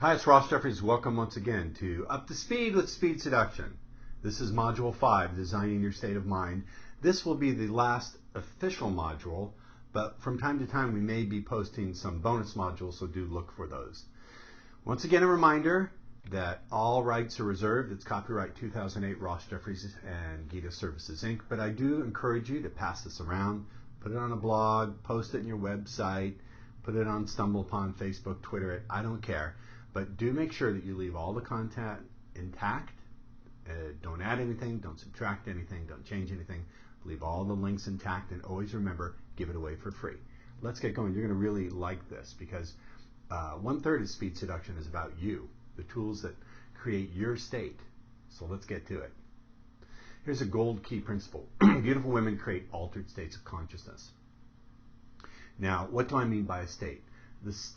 Hi, it's Ross Jeffries. Welcome once again to Up to Speed with Speed Seduction. This is Module 5, Designing Your State of Mind. This will be the last official module, but from time to time we may be posting some bonus modules, so do look for those. Once again, a reminder that all rights are reserved. It's copyright 2008 Ross Jeffries and Gita Services Inc. But I do encourage you to pass this around, put it on a blog, post it in your website, put it on StumbleUpon, Facebook, Twitter, I don't care. But do make sure that you leave all the content intact. Don't add anything, don't subtract anything, don't change anything. Leave all the links intact, and always remember, give it away for free. Let's get going. You're going to really like this because 1/3 of Speed Seduction is about you, the tools that create your state. So let's get to it. Here's a gold key principle. Beautiful women create altered states of consciousness. Now, what do I mean by a state?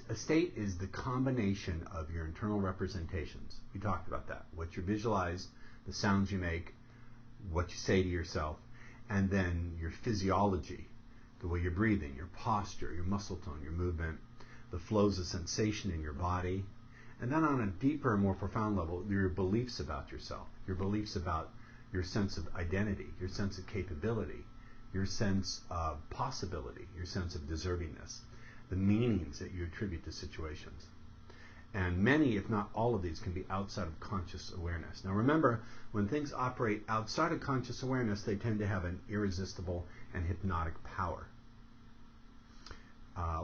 A state is the combination of your internal representations. We talked about that. What you visualize, the sounds you make, what you say to yourself, and then your physiology, the way you're breathing, your posture, your muscle tone, your movement, the flows of sensation in your body, and then on a deeper, more profound level, your beliefs about yourself, your beliefs about your sense of identity, your sense of capability, your sense of possibility, your sense of deservingness, the meanings that you attribute to situations. And many, if not all of these, can be outside of conscious awareness. Now remember, when things operate outside of conscious awareness, they tend to have an irresistible and hypnotic power.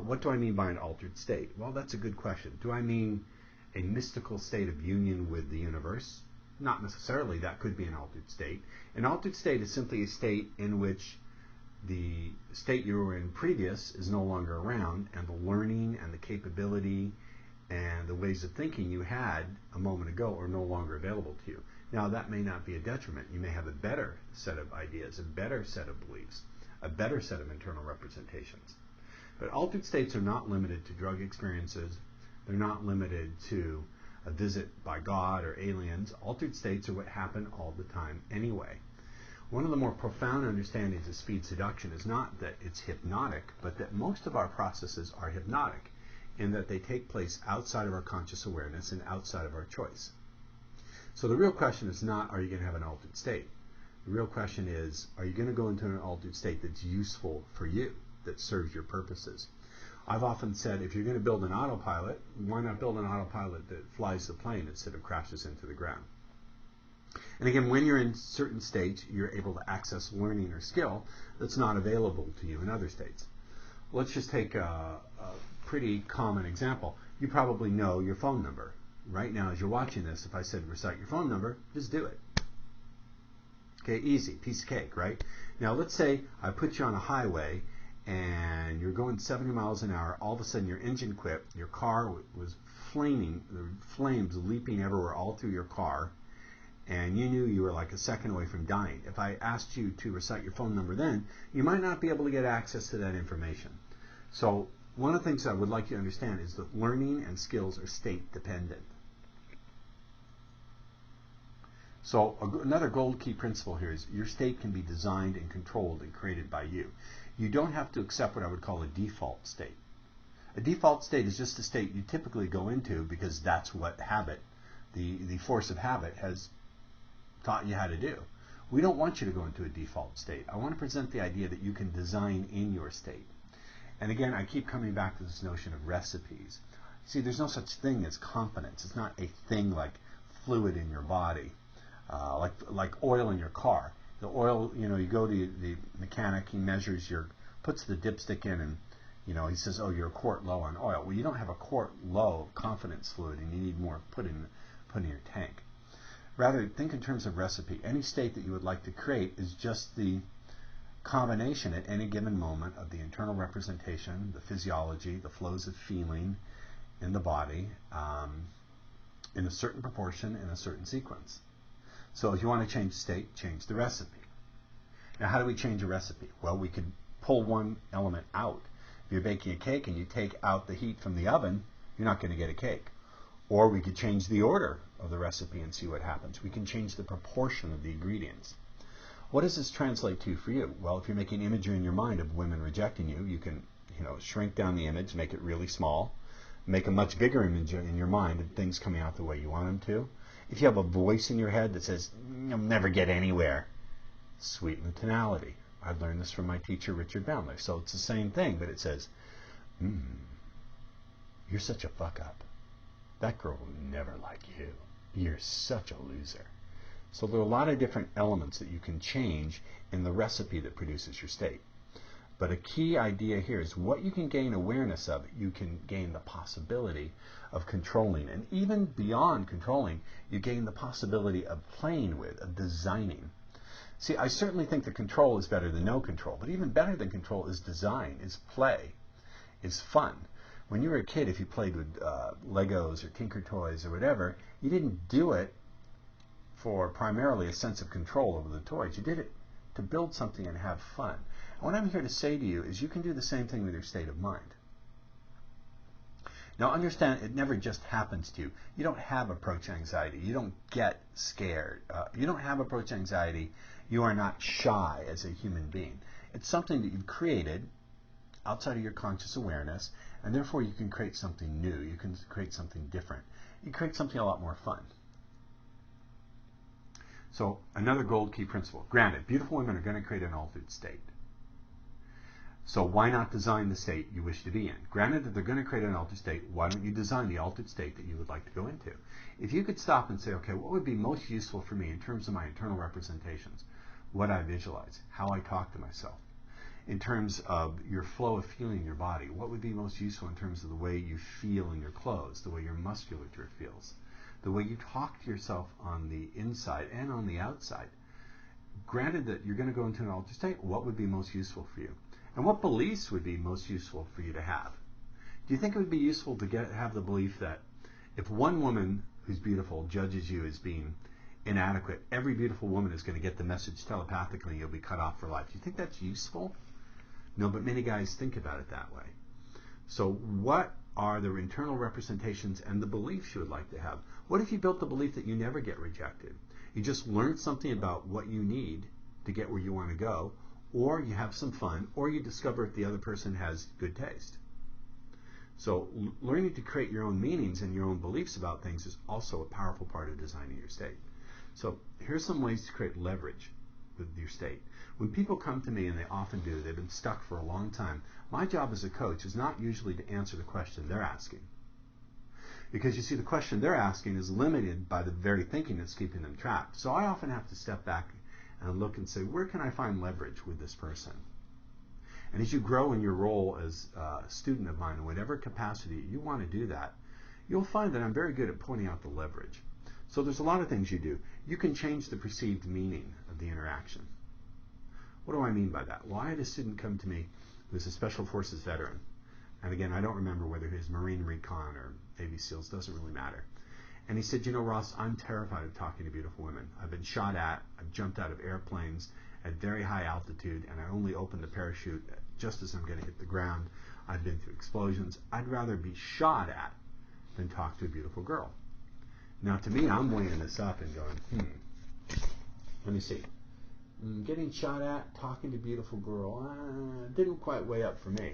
What do I mean by an altered state? Well, that's a good question. Do I mean a mystical state of union with the universe? Not necessarily. That could be an altered state. An altered state is simply a state in which the state you were in previous is no longer around, and the learning and the capability and the ways of thinking you had a moment ago are no longer available to you. Now, that may not be a detriment. You may have a better set of ideas, a better set of beliefs, a better set of internal representations. But altered states are not limited to drug experiences. They're not limited to a visit by God or aliens. Altered states are what happen all the time anyway. One of the more profound understandings of speed seduction is not that it's hypnotic, but that most of our processes are hypnotic in that they take place outside of our conscious awareness and outside of our choice. So the real question is not, are you going to have an altered state? The real question is, are you going to go into an altered state that's useful for you, that serves your purposes? I've often said, if you're going to build an autopilot, why not build an autopilot that flies the plane instead of crashes into the ground? And again, when you're in certain states, you're able to access learning or skill that's not available to you in other states. Let's just take a pretty common example. You probably know your phone number. Right now, as you're watching this, if I said recite your phone number, just do it. Okay, easy, piece of cake, right? Now, let's say I put you on a highway and you're going 70 miles an hour. All of a sudden, your engine quit. Your car was flaming, the flames leaping everywhere all through your car. And you knew you were like a second away from dying. If I asked you to recite your phone number then, you might not be able to get access to that information. So one of the things I would like you to understand is that learning and skills are state dependent. So another gold key principle here is your state can be designed and controlled and created by you. You don't have to accept what I would call a default state. A default state is just a state you typically go into because that's what habit, the force of habit has taught you how to do. We don't want you to go into a default state. I want to present the idea that you can design in your state. And again, I keep coming back to this notion of recipes. See, there's no such thing as confidence. It's not a thing like fluid in your body, like oil in your car. The oil, you go to the mechanic, he measures puts the dipstick in, and he says, oh, you're a quart low on oil. Well, you don't have a quart low of confidence fluid, and you need more put in your tank. Rather, think in terms of recipe. Any state that you would like to create is just the combination at any given moment of the internal representation, the physiology, the flows of feeling in the body, in a certain proportion, in a certain sequence. So if you want to change state, change the recipe. Now, how do we change a recipe? Well, we could pull one element out. If you're baking a cake and you take out the heat from the oven, you're not going to get a cake. Or we could change the order of the recipe and see what happens. We can change the proportion of the ingredients. What does this translate to for you? Well, if you're making imagery in your mind of women rejecting you, you can shrink down the image, make it really small. make a much bigger image in your mind of things coming out the way you want them to. If you have a voice in your head that says, you'll never get anywhere, sweeten the tonality. I learned this from my teacher, Richard Bandler. So it's the same thing, but it says, you're such a fuck up. That girl will never like you. You're such a loser. So there are a lot of different elements that you can change in the recipe that produces your state. But a key idea here is what you can gain awareness of, you can gain the possibility of controlling. And even beyond controlling, you gain the possibility of playing with, of designing. See, I certainly think that control is better than no control, but even better than control is design, is play, is fun. When you were a kid, if you played with Legos or Tinker Toys or whatever, you didn't do it for primarily a sense of control over the toys. You did it to build something and have fun. And what I'm here to say to you is you can do the same thing with your state of mind. Now understand, it never just happens to you. You don't have approach anxiety. You don't get scared. You don't have approach anxiety. You are not shy as a human being. It's something that you've created outside of your conscious awareness, and therefore you can create something new. You can create something different. You create something a lot more fun. So another gold key principle. Granted, beautiful women are going to create an altered state. So why not design the state you wish to be in? Granted that they're going to create an altered state, why don't you design the altered state that you would like to go into? If you could stop and say, okay, what would be most useful for me in terms of my internal representations? What I visualize, how I talk to myself. In terms of your flow of feeling in your body, what would be most useful in terms of the way you feel in your clothes, the way your musculature feels, the way you talk to yourself on the inside and on the outside. Granted that you're going to go into an altered state, what would be most useful for you? And what beliefs would be most useful for you to have? Do you think it would be useful to have the belief that if one woman who's beautiful judges you as being inadequate, every beautiful woman is going to get the message telepathically and you'll be cut off for life? Do you think that's useful? No, but many guys think about it that way. So what are the internal representations and the beliefs you would like to have? What if you built the belief that you never get rejected? You just learned something about what you need to get where you want to go, or you have some fun, or you discover if the other person has good taste. So learning to create your own meanings and your own beliefs about things is also a powerful part of designing your state. So here's some ways to create leverage with your state. When people come to me, and they often do, they've been stuck for a long time, my job as a coach is not usually to answer the question they're asking. Because you see, the question they're asking is limited by the very thinking that's keeping them trapped. So I often have to step back and look and say, where can I find leverage with this person? And as you grow in your role as a student of mine, in whatever capacity you want to do that, you'll find that I'm very good at pointing out the leverage. So there's a lot of things you do. You can change the perceived meaning of the interaction. What do I mean by that? Well, I had a student come to me who's a Special Forces veteran. And again, I don't remember whether he's Marine Recon or Navy SEALs, doesn't really matter. And he said, you know, Ross, I'm terrified of talking to beautiful women. I've been shot at, I've jumped out of airplanes at very high altitude, and I only opened the parachute just as I'm going to hit the ground. I've been through explosions. I'd rather be shot at than talk to a beautiful girl. Now, to me, I'm weighing this up and going, let me see. Getting shot at, talking to a beautiful girl, didn't quite weigh up for me.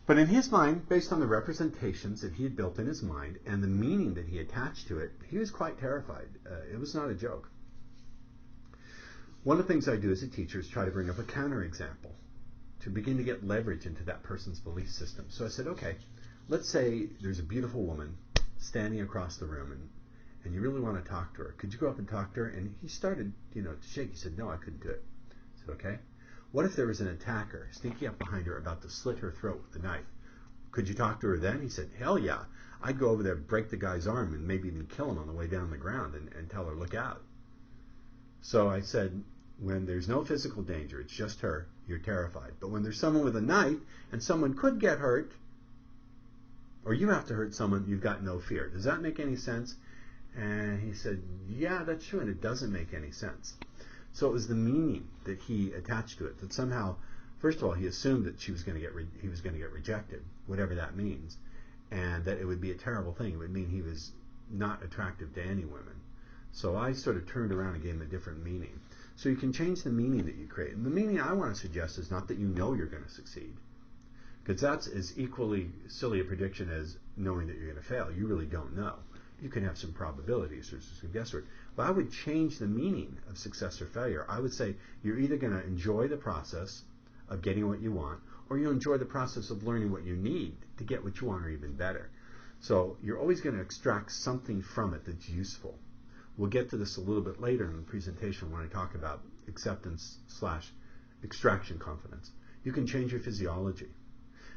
But in his mind, based on the representations that he had built in his mind and the meaning that he attached to it, he was quite terrified. It was not a joke. One of the things I do as a teacher is try to bring up a counterexample to begin to get leverage into that person's belief system. So I said, okay, let's say there's a beautiful woman standing across the room and you really want to talk to her. Could you go up and talk to her? And he started, to shake. He said, no, I couldn't do it. I said, okay. What if there was an attacker sneaking up behind her about to slit her throat with a knife? Could you talk to her then? He said, hell yeah. I'd go over there, break the guy's arm, and maybe even kill him on the way down the ground and tell her, look out. So I said, when there's no physical danger, it's just her, you're terrified. But when there's someone with a knife and someone could get hurt, or you have to hurt someone, you've got no fear. Does that make any sense? And he said, yeah, that's true, and it doesn't make any sense. So it was the meaning that he attached to it, that somehow, first of all, he assumed that he was going to get rejected, whatever that means, and that it would be a terrible thing. It would mean he was not attractive to any women. So I sort of turned around and gave him a different meaning. So you can change the meaning that you create. And the meaning I want to suggest is not that you know you're going to succeed. Because that's as equally silly a prediction as knowing that you're going to fail. You really don't know. You can have some probabilities or some guesswork. But I would change the meaning of success or failure. I would say you're either going to enjoy the process of getting what you want, or you enjoy the process of learning what you need to get what you want, or even better. So you're always going to extract something from it that's useful. We'll get to this a little bit later in the presentation when I talk about acceptance/extraction confidence. You can change your physiology.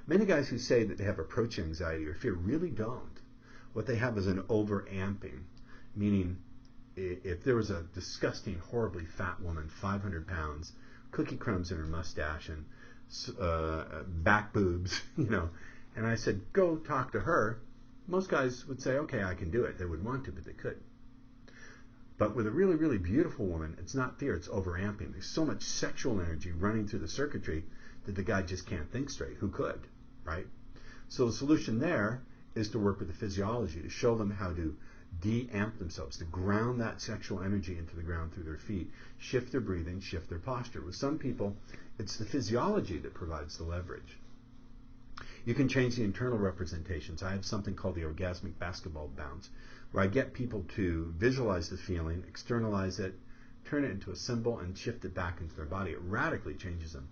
Many guys who say that they have approach anxiety or fear really don't. What they have is an over-amping, meaning if there was a disgusting, horribly fat woman, 500 pounds, cookie crumbs in her mustache, and back boobs, and I said, go talk to her, most guys would say, okay, I can do it. They would want to, but they couldn't. But with a really, really beautiful woman, it's not fear, it's over-amping. There's so much sexual energy running through the circuitry that the guy just can't think straight. Who could, right? So the solution there is to work with the physiology, to show them how to de-amp themselves, to ground that sexual energy into the ground through their feet, shift their breathing, shift their posture. With some people, it's the physiology that provides the leverage. You can change the internal representations. I have something called the orgasmic basketball bounce, where I get people to visualize the feeling, externalize it, turn it into a symbol, and shift it back into their body. It radically changes them.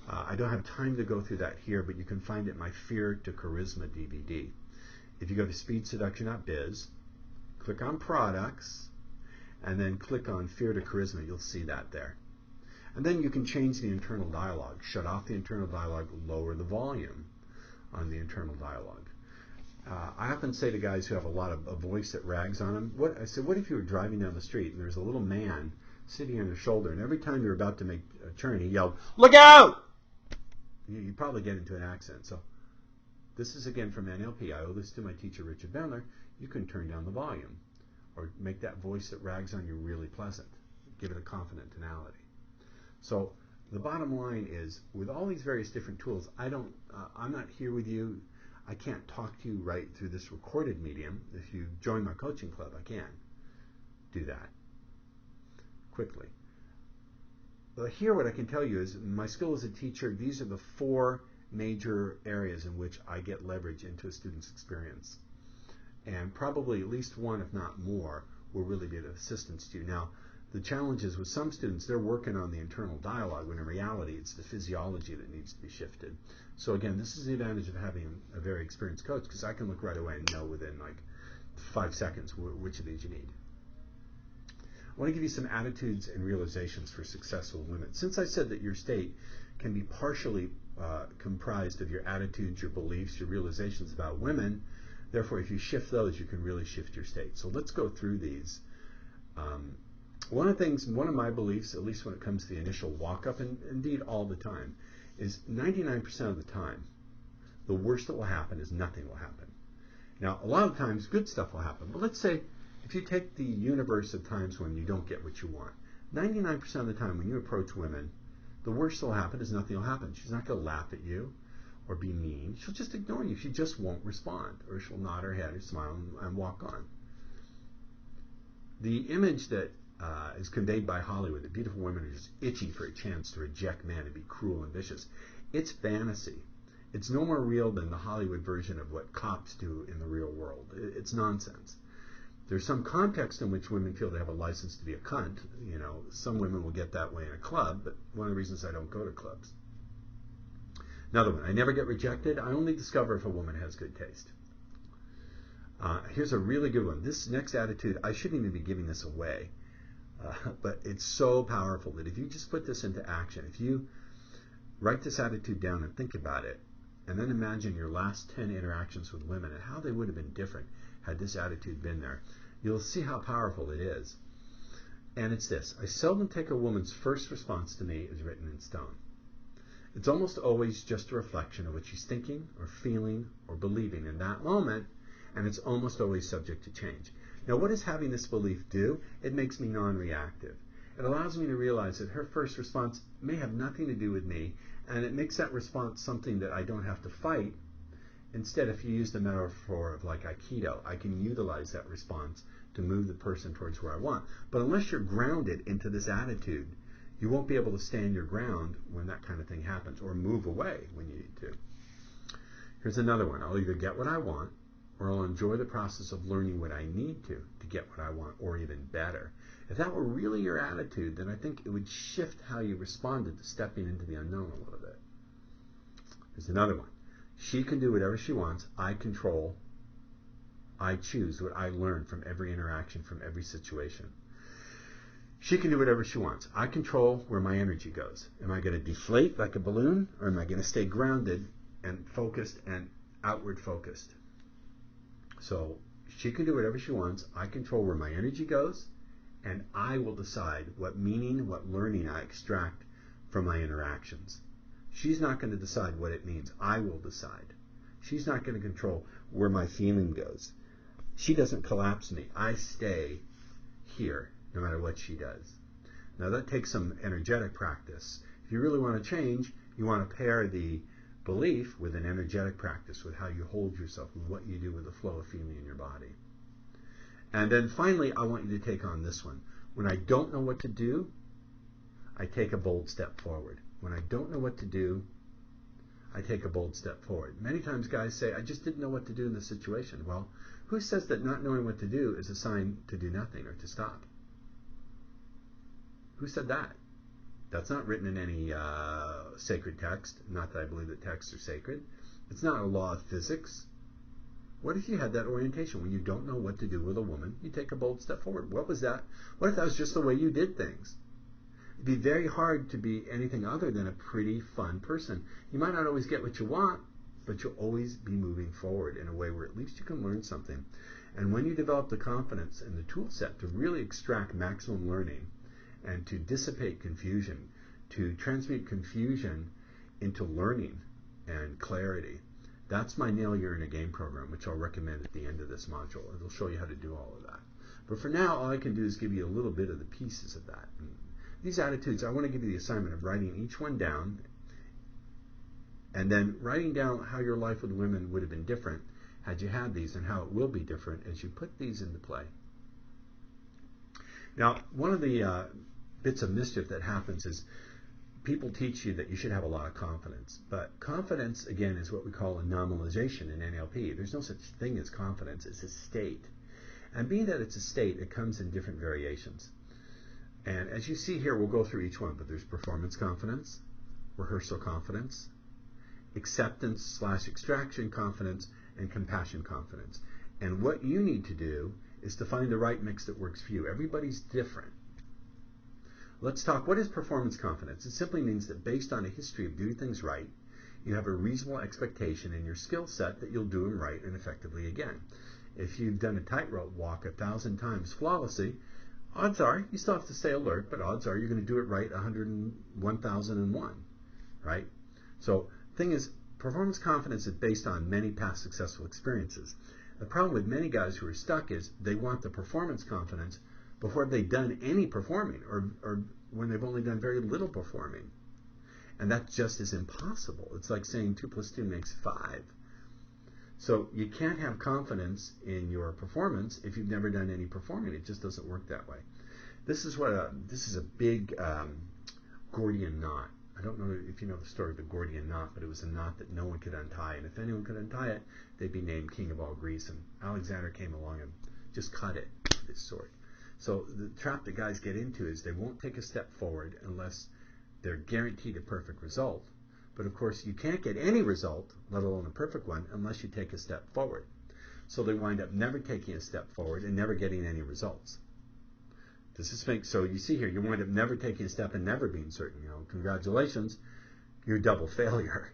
I don't have time to go through that here, but you can find it in my Fear to Charisma DVD. If you go to speedseduction.biz, click on products, and then click on Fear to Charisma, you'll see that there. And then you can change the internal dialogue. Shut off the internal dialogue, lower the volume on the internal dialogue. I often say to guys who have a voice that rags on them, what if you were driving down the street and there's a little man sitting on your shoulder, and every time you're about to make a turn, he yelled, "Look out!" You probably get into an accent. So this is again from NLP. I owe this to my teacher, Richard Bandler. You can turn down the volume or make that voice that rags on you really pleasant. Give it a confident tonality. So the bottom line is, with all these various different tools, I'm not here with you. I can't talk to you right through this recorded medium. If you join my coaching club, I can do that quickly. But here what I can tell you is my skill as a teacher, these are the 4 major areas in which I get leverage into a student's experience. And probably at least one, if not more, will really be of assistance to you. Now, the challenge is with some students, they're working on the internal dialogue, when in reality it's the physiology that needs to be shifted. So again, this is the advantage of having a very experienced coach, because I can look right away and know within like 5 seconds which of these you need. I want to give you some attitudes and realizations for successful women. Since I said that your state can be partially comprised of your attitudes, your beliefs, your realizations about women, therefore if you shift those, you can really shift your state. So let's go through these. One of my beliefs, at least when it comes to the initial walk-up, and indeed all the time, is 99% of the time, the worst that will happen is nothing will happen. Now, a lot of times, good stuff will happen. But let's say, if you take the universe of times when you don't get what you want, 99% of the time when you approach women, the worst that will happen is nothing will happen. She's not going to laugh at you or be mean. She'll just ignore you. She just won't respond. Or she'll nod her head or smile and walk on. The image that is conveyed by Hollywood, that beautiful women are just itching for a chance to reject men and be cruel and vicious, it's fantasy. It's no more real than the Hollywood version of what cops do in the real world. It's nonsense. There's some context in which women feel they have a license to be a cunt. Some women will get that way in a club, but one of the reasons I don't go to clubs. Another one, I never get rejected. I only discover if a woman has good taste. Here's a really good one. This next attitude, I shouldn't even be giving this away, but it's so powerful that if you just put this into action, if you write this attitude down and think about it, and then imagine your last 10 interactions with women and how they would have been different had this attitude been there, you'll see how powerful it is. And it's this: I seldom take a woman's first response to me as written in stone. It's almost always just a reflection of what she's thinking or feeling or believing in that moment, and it's almost always subject to change. Now, what does having this belief do? It makes me non-reactive. It allows me to realize that her first response may have nothing to do with me, and it makes that response something that I don't have to fight. Instead, if you use the metaphor of like Aikido, I can utilize that response to move the person towards where I want. But unless you're grounded into this attitude, you won't be able to stand your ground when that kind of thing happens, or move away when you need to. Here's another one. I'll either get what I want, or I'll enjoy the process of learning what I need to get what I want, or even better. If that were really your attitude, then I think it would shift how you responded to stepping into the unknown a little bit. Here's another one. She can do whatever she wants. I control. I choose what I learn from every interaction, from every situation. She can do whatever she wants. I control where my energy goes. Am I going to deflate like a balloon, or am I going to stay grounded and focused and outward focused? So she can do whatever she wants. I control where my energy goes, and I will decide what meaning, what learning I extract from my interactions. She's not going to decide what it means. I will decide. She's not going to control where my feeling goes. She doesn't collapse me. I stay here no matter what she does. Now that takes some energetic practice. If you really want to change, you want to pair the belief with an energetic practice, with how you hold yourself, with what you do with the flow of feeling in your body. And then finally, I want you to take on this one. When I don't know what to do, I take a bold step forward. When I don't know what to do, I take a bold step forward. Many times guys say, I just didn't know what to do in this situation. Well, who says that not knowing what to do is a sign to do nothing or to stop? Who said that? That's not written in any sacred text. Not that I believe that texts are sacred. It's not a law of physics. What if you had that orientation? When you don't know what to do with a woman, you take a bold step forward. What was that? What if that was just the way you did things? It'd be very hard to be anything other than a pretty fun person. You might not always get what you want, but you'll always be moving forward in a way where at least you can learn something. And when you develop the confidence and the tool set to really extract maximum learning and to dissipate confusion, to transmute confusion into learning and clarity, that's my Nail You're in a Game program, which I'll recommend at the end of this module. It'll show you how to do all of that. But for now, all I can do is give you a little bit of the pieces of that. And these attitudes, I want to give you the assignment of writing each one down, and then writing down how your life with women would have been different had you had these, and how it will be different as you put these into play. Now, one of the bits of mischief that happens is people teach you that you should have a lot of confidence. But confidence, again, is what we call a nominalization in NLP. There's no such thing as confidence. It's a state. And being that it's a state, it comes in different variations. And as you see here, we'll go through each one, but there's performance confidence, rehearsal confidence, acceptance/extraction confidence, and compassion confidence. And what you need to do is to find the right mix that works for you. Everybody's different. Let's talk, what is performance confidence? It simply means that based on a history of doing things right, you have a reasonable expectation in your skill set that you'll do them right and effectively again. If you've done a tightrope walk 1,000 times flawlessly, odds are, you still have to stay alert, but odds are you're going to do it right 1,001, right? So the thing is, performance confidence is based on many past successful experiences. The problem with many guys who are stuck is they want the performance confidence before they've done any performing, or when they've only done very little performing. And that just is impossible. It's like saying 2 + 2 makes 5. So you can't have confidence in your performance if you've never done any performing. It just doesn't work that way. This is a big Gordian knot. I don't know if you know the story of the Gordian knot, but it was a knot that no one could untie. And if anyone could untie it, they'd be named king of all Greece. And Alexander came along and just cut it with his sword. So the trap that guys get into is they won't take a step forward unless they're guaranteed a perfect result. But of course, you can't get any result, let alone a perfect one, unless you take a step forward. So they wind up never taking a step forward and never getting any results. Does this make, so you see here, you wind up never taking a step and never being certain. You know, congratulations, you're double failure.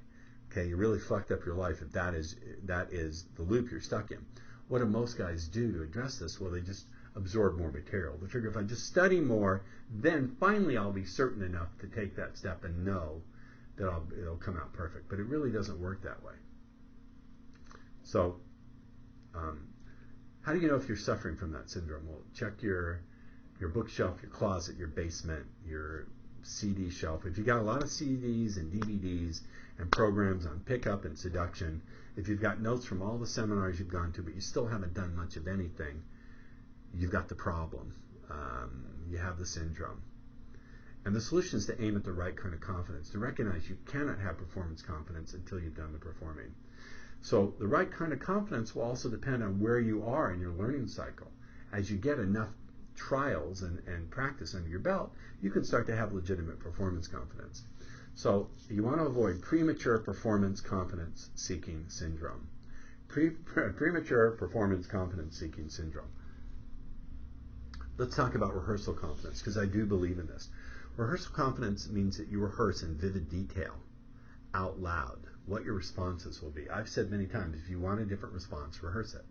Okay, you really fucked up your life if that is the loop you're stuck in. What do most guys do to address this? Well, they just absorb more material. They figure if I just study more, then finally I'll be certain enough to take that step and know that it'll come out perfect. But it really doesn't work that way. So, how do you know if you're suffering from that syndrome? Well, check your bookshelf, your closet, your basement, your CD shelf. If you got a lot of CDs and DVDs and programs on pickup and seduction, if you've got notes from all the seminars you've gone to, but you still haven't done much of anything, you've got the problem. You have the syndrome. And the solution is to aim at the right kind of confidence, to recognize you cannot have performance confidence until you've done the performing. So the right kind of confidence will also depend on where you are in your learning cycle. As you get enough trials and practice under your belt, you can start to have legitimate performance confidence. So you want to avoid premature performance confidence seeking syndrome. Premature performance confidence seeking syndrome. Let's talk about rehearsal confidence, because I do believe in this. Rehearsal confidence means that you rehearse in vivid detail, out loud, what your responses will be. I've said many times, if you want a different response, rehearse it.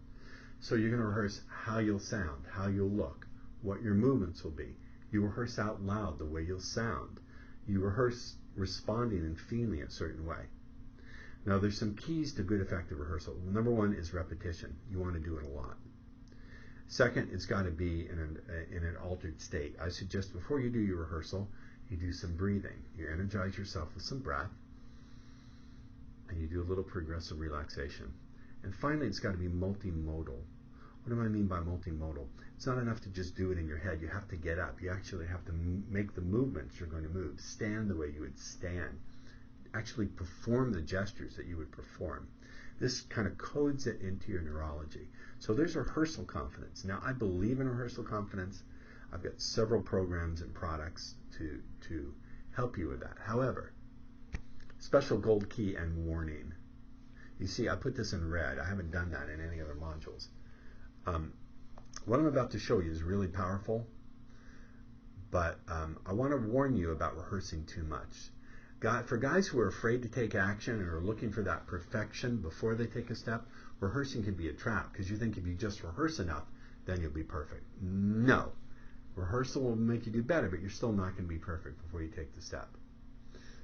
So you're going to rehearse how you'll sound, how you'll look, what your movements will be. You rehearse out loud the way you'll sound. You rehearse responding and feeling a certain way. Now, there's some keys to good effective rehearsal. Number one is repetition. You want to do it a lot. Second, it's got to be in an altered state. I suggest before you do your rehearsal, you do some breathing. You energize yourself with some breath, and you do a little progressive relaxation. And finally, it's got to be multimodal. What do I mean by multimodal? It's not enough to just do it in your head. You have to get up. You actually have to make the movements you're going to move. Stand the way you would stand. Actually perform the gestures that you would perform. This kind of codes it into your neurology. So there's rehearsal confidence. Now, I believe in rehearsal confidence. I've got several programs and products to help you with that. However, special gold key and warning. You see, I put this in red. I haven't done that in any other modules. What I'm about to show you is really powerful, but I want to warn you about rehearsing too much. For guys who are afraid to take action and are looking for that perfection before they take a step, rehearsing can be a trap, because you think if you just rehearse enough, then you'll be perfect. No. Rehearsal will make you do better, but you're still not going to be perfect before you take the step.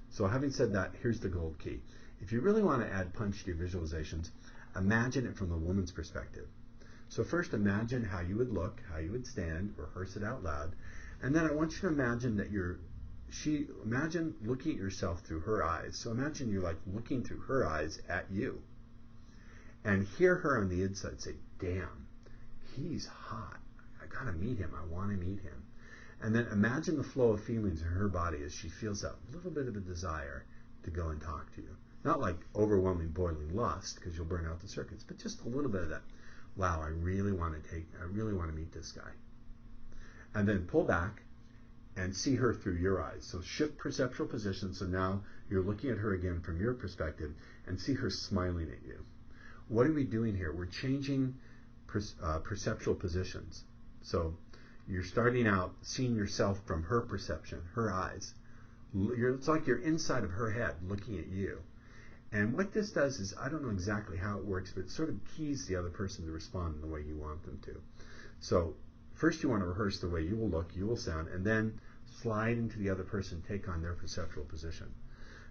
So having said that, here's the gold key. If you really want to add punch to your visualizations, imagine it from the woman's perspective. So first imagine how you would look, how you would stand, rehearse it out loud, and then I want you to imagine that imagine looking at yourself through her eyes. So imagine you're like looking through her eyes at you. And hear her on the inside say, damn, he's hot. I gotta meet him. I want to meet him. And then imagine the flow of feelings in her body as she feels that little bit of a desire to go and talk to you. Not like overwhelming, boiling lust, because you'll burn out the circuits, but just a little bit of that. Wow, I really want to meet this guy. And then pull back and see her through your eyes. So shift perceptual position. So now you're looking at her again from your perspective and see her smiling at you. What are we doing here? We're changing perceptual positions. So you're starting out seeing yourself from her perception, her eyes. It's like you're inside of her head looking at you. And what this does is, I don't know exactly how it works, but it sort of keys the other person to respond in the way you want them to. So first you want to rehearse the way you will look, you will sound, and then slide into the other person, take on their perceptual position.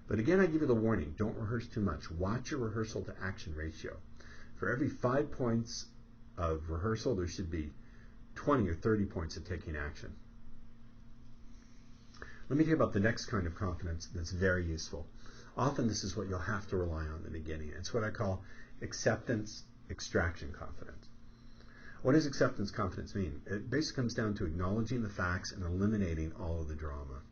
But again, I give you the warning, don't rehearse too much. Watch your rehearsal to action ratio. For every 5 points of rehearsal, there should be 20 or 30 points of taking action. Let me tell you about the next kind of confidence that's very useful. Often this is what you'll have to rely on in the beginning. It's what I call acceptance extraction confidence. What does acceptance confidence mean? It basically comes down to acknowledging the facts and eliminating all of the drama.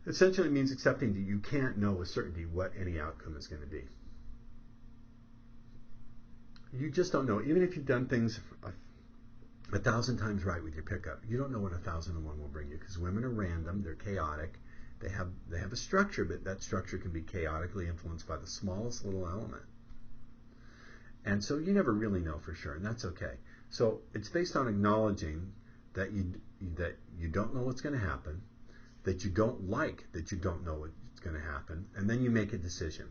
Essentially, it means accepting that you can't know with certainty what any outcome is going to be. You just don't know. Even if you've done things 1,000 times right with your pickup, you don't know what 1,001 will bring you, because women are random, they're chaotic. They have a structure, but that structure can be chaotically influenced by the smallest little element. And so you never really know for sure, and that's okay. So it's based on acknowledging that you don't know what's going to happen, that you don't like that you don't know what's going to happen, and then you make a decision.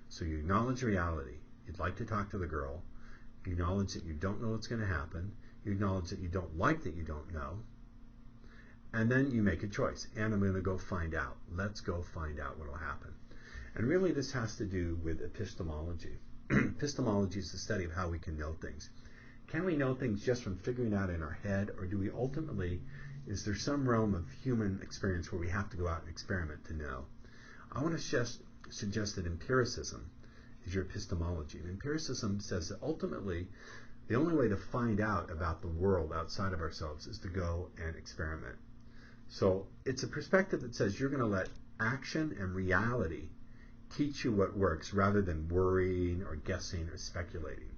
So you acknowledge reality. You'd like to talk to the girl. You acknowledge that you don't know what's going to happen. You acknowledge that you don't like that you don't know. And then you make a choice, and I'm going to go find out. Let's go find out what will happen. And really this has to do with epistemology. Epistemology is the study of how we can know things. Can we know things just from figuring out in our head, or do we ultimately, is there some realm of human experience where we have to go out and experiment to know? I want to suggest that empiricism is your epistemology. And empiricism says that ultimately the only way to find out about the world outside of ourselves is to go and experiment. So it's a perspective that says you're going to let action and reality teach you what works rather than worrying or guessing or speculating.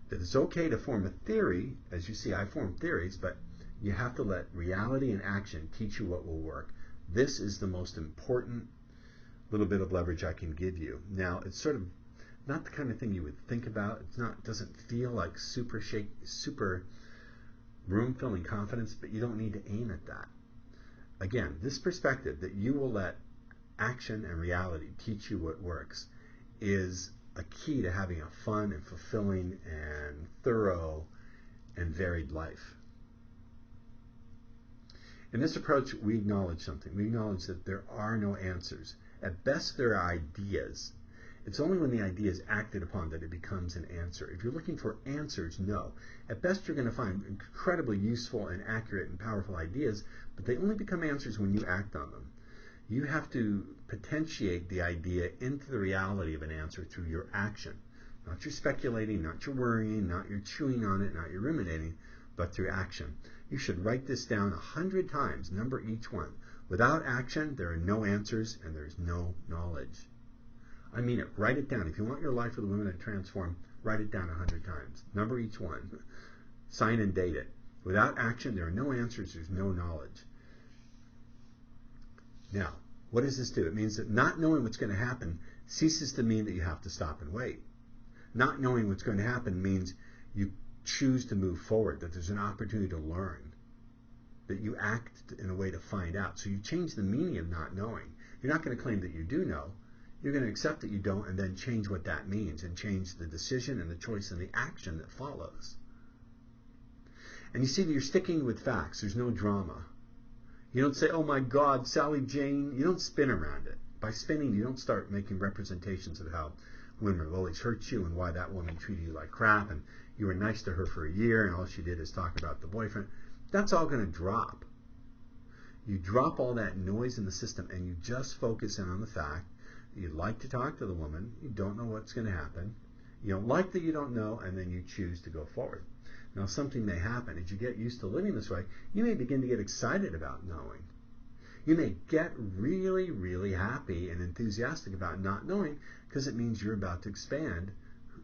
That it's okay to form a theory. As you see, I form theories, but you have to let reality and action teach you what will work. This is the most important little bit of leverage I can give you. Now, it's sort of not the kind of thing you would think about. It doesn't feel like super room-filling confidence, but you don't need to aim at that. Again, this perspective that you will let action and reality teach you what works is a key to having a fun and fulfilling and thorough and varied life. In this approach, we acknowledge something. We acknowledge that there are no answers. At best, there are ideas. It's only when the idea is acted upon that it becomes an answer. If you're looking for answers, no. At best, you're going to find incredibly useful and accurate and powerful ideas, but they only become answers when you act on them. You have to potentiate the idea into the reality of an answer through your action. Not your speculating, not your worrying, not your chewing on it, not your ruminating, but through action. You should write this down 100 times, number each one. Without action, there are no answers and there is no knowledge. I mean it. Write it down. If you want your life with a woman to transform, write it down 100 times. Number each one. Sign and date it. Without action, there are no answers. There's no knowledge. Now, what does this do? It means that not knowing what's going to happen ceases to mean that you have to stop and wait. Not knowing what's going to happen means you choose to move forward, that there's an opportunity to learn, that you act in a way to find out. So you change the meaning of not knowing. You're not going to claim that you do know. You're going to accept that you don't and then change what that means and change the decision and the choice and the action that follows. And you see that you're sticking with facts. There's no drama. You don't say, oh my God, Sally Jane. You don't spin around it. By spinning, you don't start making representations of how women have always hurt you and why that woman treated you like crap and you were nice to her for a year and all she did is talk about the boyfriend. That's all going to drop. You drop all that noise in the system and you just focus in on the fact that you'd like to talk to the woman, you don't know what's going to happen, you don't like that you don't know, and then you choose to go forward. Now something may happen. As you get used to living this way, you may begin to get excited about knowing. You may get really, really happy and enthusiastic about not knowing because it means you're about to expand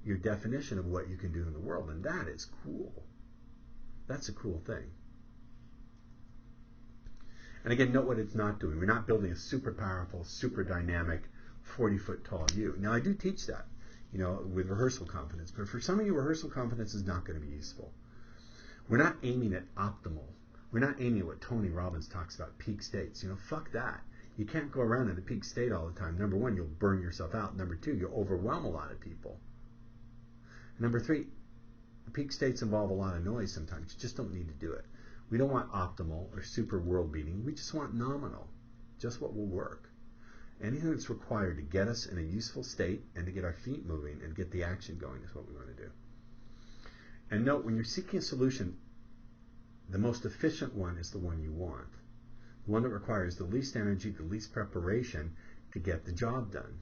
your definition of what you can do in the world, and that is cool. That's a cool thing. And again, note what it's not doing. We're not building a super powerful, super dynamic, 40-foot tall you. Now, I do teach that, with rehearsal confidence. But for some of you, rehearsal confidence is not going to be useful. We're not aiming at optimal. We're not aiming at what Tony Robbins talks about, peak states. Fuck that. You can't go around in a peak state all the time. Number one, you'll burn yourself out. Number two, you'll overwhelm a lot of people. Number three, peak states involve a lot of noise sometimes. You just don't need to do it. We don't want optimal or super world-beating. We just want nominal, just what will work. Anything that's required to get us in a useful state and to get our feet moving and get the action going is what we want to do. And note, when you're seeking a solution, the most efficient one is the one you want. The one that requires the least energy, the least preparation to get the job done.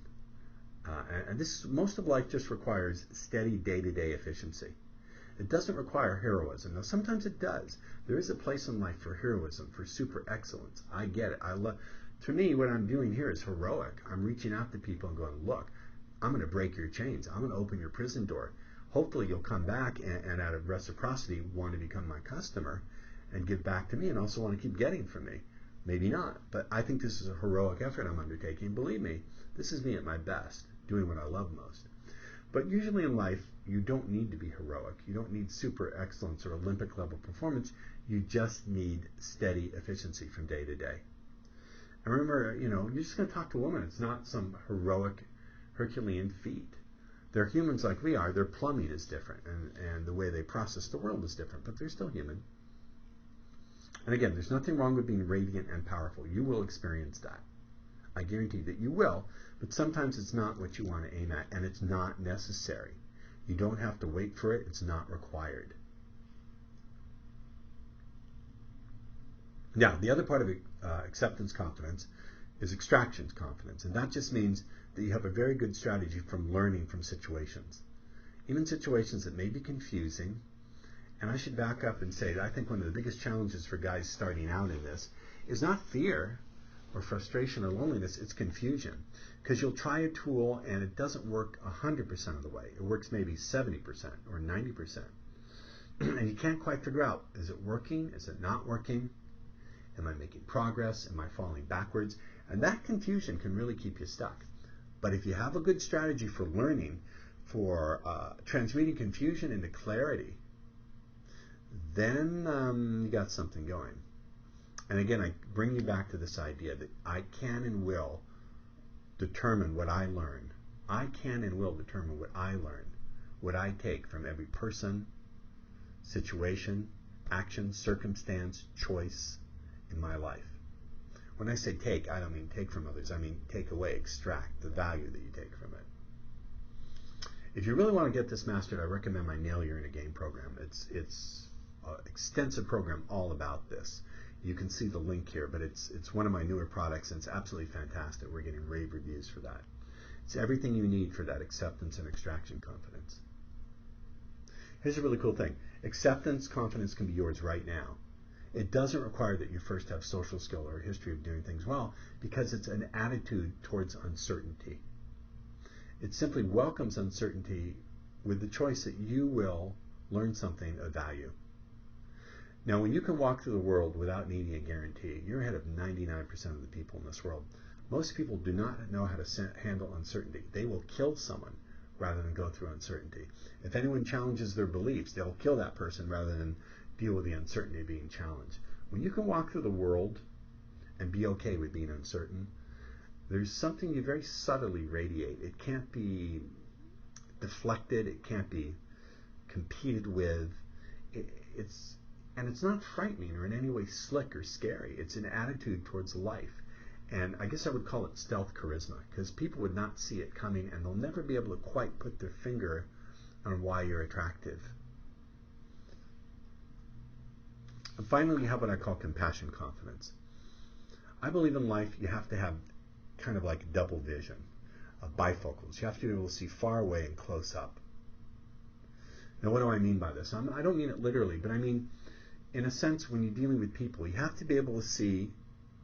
And this, most of life just requires steady day-to-day efficiency. It doesn't require heroism. Now, sometimes it does. There is a place in life for heroism, for super excellence. I get it. To me, what I'm doing here is heroic. I'm reaching out to people and going, look, I'm going to break your chains. I'm going to open your prison door. Hopefully you'll come back and out of reciprocity want to become my customer and give back to me and also want to keep getting from me. Maybe not, but I think this is a heroic effort I'm undertaking. Believe me, this is me at my best, doing what I love most. But usually in life, you don't need to be heroic. You don't need super excellence or Olympic level performance. You just need steady efficiency from day to day. And remember, you're just going to talk to a woman. It's not some heroic Herculean feat. They're humans like we are. Their plumbing is different, and the way they process the world is different, but they're still human. And again, there's nothing wrong with being radiant and powerful. You will experience that. I guarantee that you will, but sometimes it's not what you want to aim at, and it's not necessary. You don't have to wait for it. It's not required. Now, the other part of acceptance confidence is extraction confidence, and that just means that you have a very good strategy from learning from situations. Even situations that may be confusing, and I should back up and say that I think one of the biggest challenges for guys starting out in this is not fear, or frustration or loneliness, it's confusion. Because you'll try a tool and it doesn't work 100% of the way. It works maybe 70% or 90%. And you can't quite figure out, is it working? Is it not working? Am I making progress? Am I falling backwards? And that confusion can really keep you stuck. But if you have a good strategy for learning, for transmuting confusion into clarity, then you got something going. And again, I bring you back to this idea that I can and will determine what I learn. I can and will determine what I learn, what I take from every person, situation, action, circumstance, choice in my life. When I say take, I don't mean take from others. I mean take away, extract the value that you take from it. If you really want to get this mastered, I recommend my Nail You're in a Game program. It's an extensive program all about this. You can see the link here, but it's one of my newer products, and it's absolutely fantastic. We're getting rave reviews for that. It's everything you need for that acceptance and extraction confidence. Here's a really cool thing. Acceptance, confidence can be yours right now. It doesn't require that you first have social skill or a history of doing things well, because it's an attitude towards uncertainty. It simply welcomes uncertainty with the choice that you will learn something of value. Now, when you can walk through the world without needing a guarantee, you're ahead of 99% of the people in this world. Most people do not know how to handle uncertainty. They will kill someone rather than go through uncertainty. If anyone challenges their beliefs, they'll kill that person rather than deal with the uncertainty of being challenged. When you can walk through the world and be okay with being uncertain, there's something you very subtly radiate. It can't be deflected. It can't be competed with. And it's not frightening or in any way slick or scary. It's an attitude towards life. And I guess I would call it stealth charisma, because people would not see it coming, and they'll never be able to quite put their finger on why you're attractive. And finally, we have what I call compassion confidence. I believe in life you have to have kind of like double vision, bifocals. You have to be able to see far away and close up. Now, what do I mean by this? I don't mean it literally, but I mean, in a sense, when you're dealing with people, you have to be able to see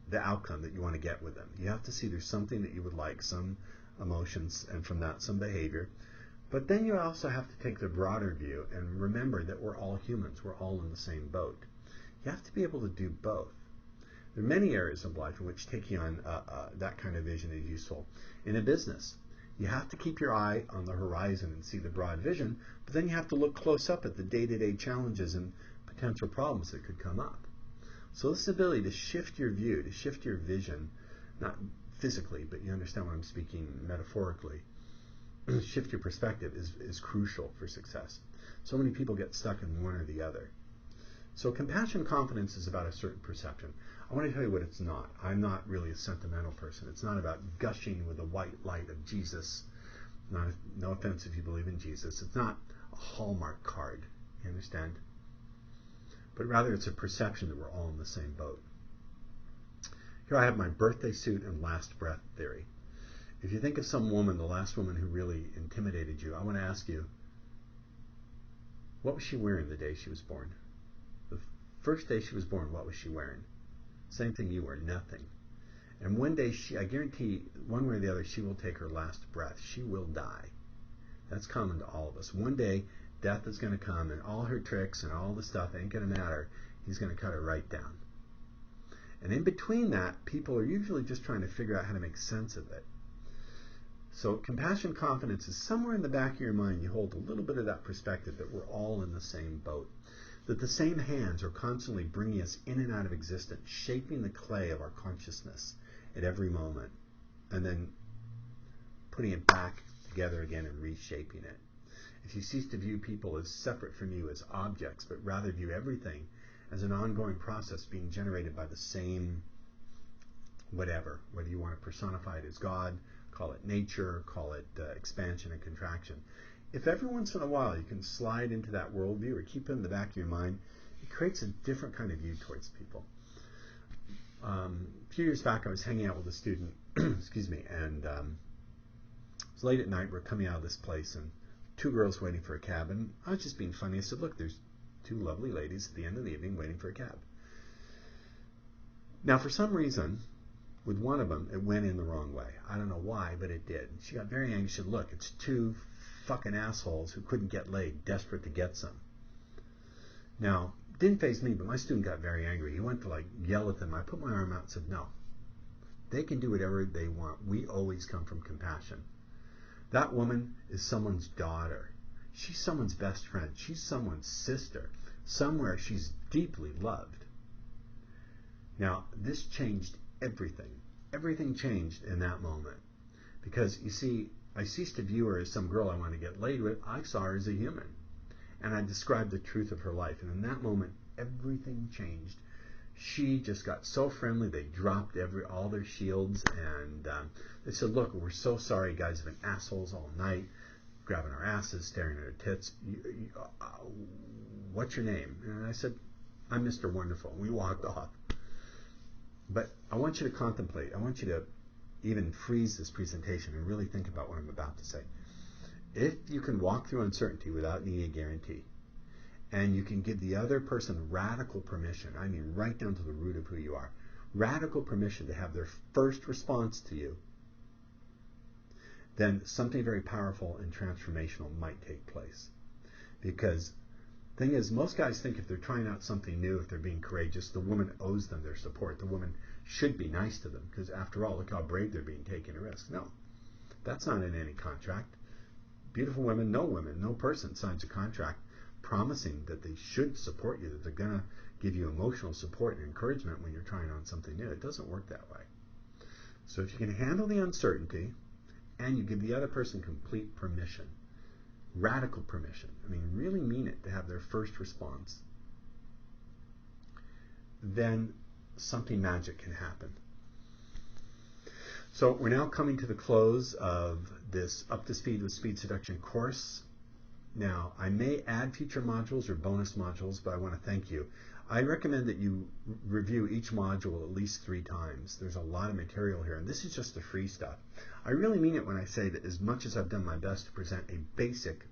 the outcome that you want to get with them. You have to see there's something that you would like, some emotions, and from that, some behavior. But then you also have to take the broader view and remember that we're all humans. We're all in the same boat. You have to be able to do both. There are many areas of life in which taking on that kind of vision is useful. In a business, you have to keep your eye on the horizon and see the broad vision, but then you have to look close up at the day-to-day challenges and potential problems that could come up. So this ability to shift your view, to shift your vision, not physically, but you understand what I'm speaking metaphorically, shift your perspective is crucial for success. So many people get stuck in one or the other. So compassion confidence is about a certain perception. I want to tell you what it's not. I'm not really a sentimental person. It's not about gushing with the white light of Jesus. No offense if you believe in Jesus. It's not a Hallmark card. You understand? But rather it's a perception that we're all in the same boat. Here I have my birthday suit and last breath theory. If you think of some woman, the last woman who really intimidated you, I want to ask you, what was she wearing the day she was born? The first day she was born, what was she wearing? Same thing you were, nothing. And one day, I guarantee, one way or the other, she will take her last breath. She will die. That's common to all of us. One day, death is going to come, and all her tricks and all the stuff ain't going to matter. He's going to cut her right down. And in between that, people are usually just trying to figure out how to make sense of it. So compassion confidence is somewhere in the back of your mind. You hold a little bit of that perspective that we're all in the same boat, that the same hands are constantly bringing us in and out of existence, shaping the clay of our consciousness at every moment, and then putting it back together again and reshaping it. If you cease to view people as separate from you as objects, but rather view everything as an ongoing process being generated by the same whatever, whether you want to personify it as God, call it nature, call it expansion and contraction. If every once in a while you can slide into that worldview or keep it in the back of your mind, it creates a different kind of view towards people. A few years back, I was hanging out with a student, excuse me, and it was late at night. We're coming out of this place, and two girls waiting for a cab, and I was just being funny. I said, look, there's two lovely ladies at the end of the evening waiting for a cab. Now, for some reason, with one of them, it went in the wrong way. I don't know why, but it did. She got very angry. She said, look, it's two fucking assholes who couldn't get laid, desperate to get some. Now, it didn't faze me, but my student got very angry. He went to like yell at them. I put my arm out and said, no, they can do whatever they want. We always come from compassion. That woman is someone's daughter. She's someone's best friend. She's someone's sister. Somewhere she's deeply loved. Now, this changed everything. Everything changed in that moment. Because, you see, I ceased to view her as some girl I wanted to get laid with. I saw her as a human. And I described the truth of her life. And in that moment, everything changed. She just got so friendly. They dropped all their shields. And they said, look, we're so sorry. You guys have been assholes all night, grabbing our asses, staring at our tits. What's your name? And I said, I'm Mr. Wonderful. We walked off. But I want you to contemplate. I want you to even freeze this presentation and really think about what I'm about to say. If you can walk through uncertainty without needing a guarantee, and you can give the other person radical permission, I mean right down to the root of who you are, radical permission to have their first response to you, then something very powerful and transformational might take place. Because the thing is, most guys think if they're trying out something new, if they're being courageous, the woman owes them their support. The woman should be nice to them, because after all, look how brave they're being, taking a risk. No, that's not in any contract. Beautiful women, no person signs a contract promising that they should support you, that they're going to give you emotional support and encouragement when you're trying on something new. It doesn't work that way. So if you can handle the uncertainty and you give the other person complete permission, radical permission, I mean really mean it, to have their first response, then something magic can happen. So we're now coming to the close of this Up to Speed with Speed Seduction course. Now, I may add future modules or bonus modules, but I want to thank you. I recommend that you review each module at least 3 times. There's a lot of material here, and this is just the free stuff. I really mean it when I say that as much as I've done my best to present a basic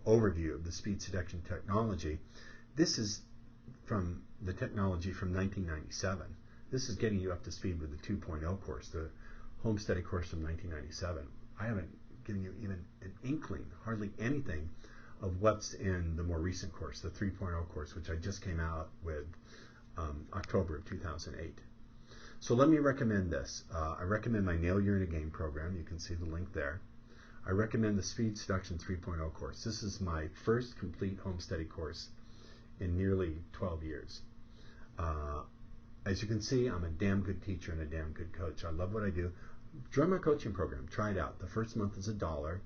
overview of the speed seduction technology, this is from the technology from 1997. This is getting you up to speed with the 2.0 course, the home study course from 1997. I haven't given you even an inkling, hardly anything, of what's in the more recent course, the 3.0 course, which I just came out with October of 2008. So let me recommend this. I recommend my Nail You're in a Game program. You can see the link there. I recommend the Speed Seduction 3.0 course. This is my first complete home study course in nearly 12 years. As you can see, I'm a damn good teacher and a damn good coach. I love what I do. Join my coaching program. Try it out. The first month is $1.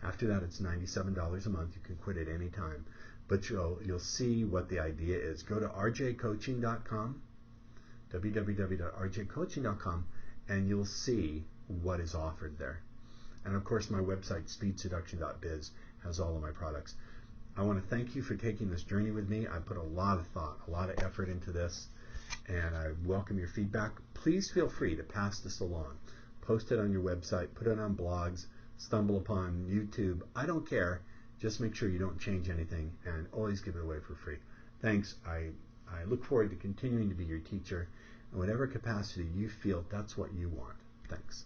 After that, it's $97 a month. You can quit at any time. But you'll see what the idea is. Go to rjcoaching.com, www.rjcoaching.com, and you'll see what is offered there. And of course, my website, speedseduction.biz, has all of my products. I want to thank you for taking this journey with me. I put a lot of thought, a lot of effort into this, and I welcome your feedback. Please feel free to pass this along. Post it on your website, put it on blogs, stumble upon YouTube. I don't care. Just make sure you don't change anything, and always give it away for free. Thanks. I look forward to continuing to be your teacher in whatever capacity you feel that's what you want. Thanks.